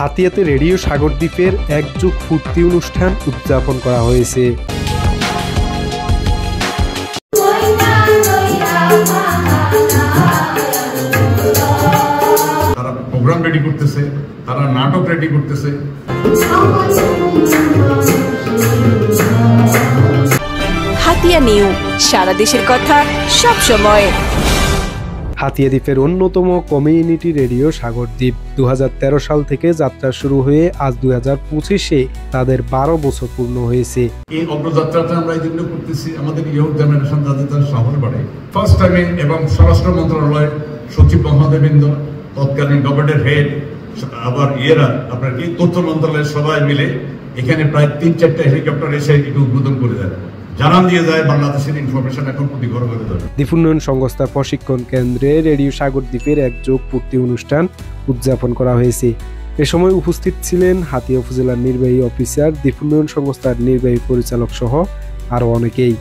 হাতিয়াতে radio সাগরদ্বীপের এক যুগ পূর্তি অনুষ্ঠান উদযাপন করা হয়েছে। তারা প্রোগ্রাম রেডি করতেছে, তারা নাটক রেডি করতেছে। হাতিয়া নিউজ, সারা দেশের কথা সব সময়। হাতিয়া দ্বীপের অন্যতম কমিউনিটি রেডিও সাগরদ্বীপ 2013 সাল থেকে যাত্রা শুরু হয়ে আজ 2025-এ তাদের 12 বছর পূর্ণ হয়েছে। এই অগ্রযাত্রাটা আমরা এই জন্য করতেছি, আমাদের ইয়ং জেনারেশন যাতে তার শহর বাড়ে। ফার্স্ট টাইমে এবং স্বরাষ্ট্র মন্ত্রণালয়ের সচিব মহোদয়বৃন্দ, তৎকালীন গভর্নমেন্টের হেড, আবার আপনার কি তথ্য মন্ত্রণালয়ের সবাই মিলে এখানে প্রায় 3-4টা হেলিকপ্টার এসে এটি উদ্বোধন করে দেয়, জানান দিয়ে যায় বাংলাদেশের ইনফরমেশন এখন প্রতি ঘরে ঘরে যাবে। দ্বীপ উন্নয়ন সংস্থার প্রশিক্ষণ কেন্দ্রে রেডিও সাগরদ্বীপের এক যুগ পূর্তি অনুষ্ঠান উদযাপন করা হয়েছে। এ সময় উপস্থিত ছিলেন হাতিয়া উপজেলার নির্বাহী অফিসার, দ্বীপ উন্নয়ন সংস্থার নির্বাহী পরিচালক সহ আরও অনেকেই।